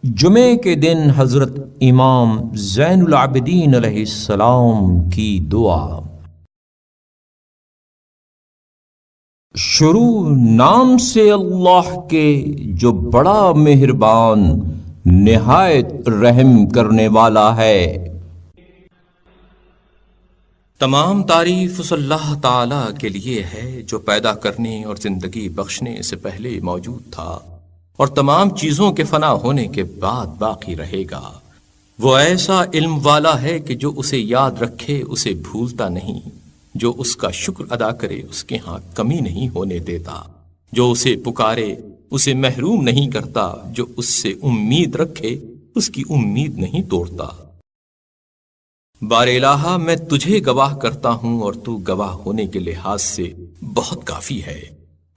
جمعے کے دن حضرت امام زین العابدین علیہ السلام کی دعا۔ شروع نام سے اللہ کے جو بڑا مہربان نہایت رحم کرنے والا ہے۔ تمام تعریف اس اللہ تعالی کے لیے ہے جو پیدا کرنے اور زندگی بخشنے سے پہلے موجود تھا اور تمام چیزوں کے فنا ہونے کے بعد باقی رہے گا۔ وہ ایسا علم والا ہے کہ جو اسے یاد رکھے اسے بھولتا نہیں، جو اس کا شکر ادا کرے اس کے ہاں کمی نہیں ہونے دیتا، جو اسے پکارے اسے محروم نہیں کرتا، جو اس سے امید رکھے اس کی امید نہیں توڑتا۔ بار الہ میں تجھے گواہ کرتا ہوں اور تو گواہ ہونے کے لحاظ سے بہت کافی ہے،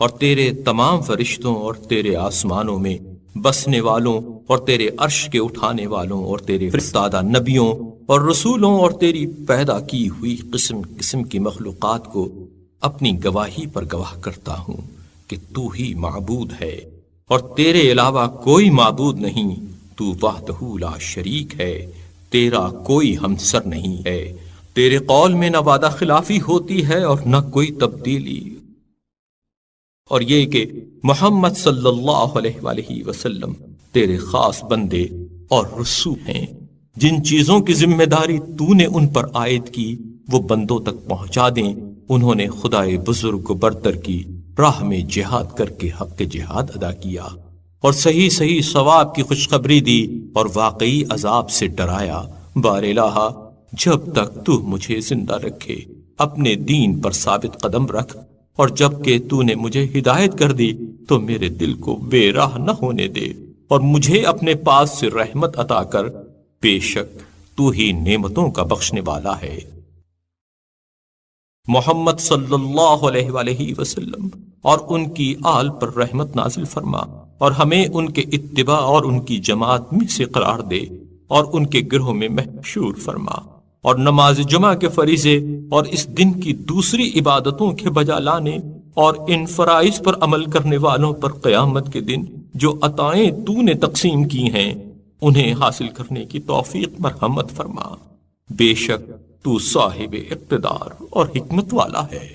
اور تیرے تمام فرشتوں اور تیرے آسمانوں میں بسنے والوں اور تیرے عرش کے اٹھانے والوں اور تیرے فرستادہ نبیوں اور رسولوں اور تیری پیدا کی ہوئی قسم قسم کی مخلوقات کو اپنی گواہی پر گواہ کرتا ہوں کہ تو ہی معبود ہے اور تیرے علاوہ کوئی معبود نہیں، تو وحدہ لا شریک ہے، تیرا کوئی ہمسر نہیں ہے، تیرے قول میں نہ وعدہ خلافی ہوتی ہے اور نہ کوئی تبدیلی، اور یہ کہ محمد صلی اللہ علیہ وآلہ وسلم تیرے خاص بندے اور رسول ہیں۔ جن چیزوں کی ذمہ داری تو نے ان پر عائد کی وہ بندوں تک پہنچا دیں۔ انہوں نے خدائے بزرگ کو برتر کی راہ میں جہاد کر کے حق جہاد ادا کیا اور صحیح صحیح ثواب کی خوشخبری دی اور واقعی عذاب سے ڈرایا۔ بار الہ جب تک تو مجھے زندہ رکھے اپنے دین پر ثابت قدم رکھ، اور جب کہ تو نے مجھے ہدایت کر دی تو میرے دل کو بے راہ نہ ہونے دے اور مجھے اپنے پاس سے رحمت عطا کر، بے شک تو ہی نعمتوں کا بخشنے والا ہے۔ محمد صلی اللہ علیہ وآلہ وسلم اور ان کی آل پر رحمت نازل فرما اور ہمیں ان کے اتباع اور ان کی جماعت میں سے قرار دے اور ان کے گروہ میں محشور فرما، اور نماز جمعہ کے فریضے اور اس دن کی دوسری عبادتوں کے بجا لانے اور ان فرائض پر عمل کرنے والوں پر قیامت کے دن جو عطائیں تو نے تقسیم کی ہیں انہیں حاصل کرنے کی توفیق مرحمت فرما، بے شک تو صاحب اقتدار اور حکمت والا ہے۔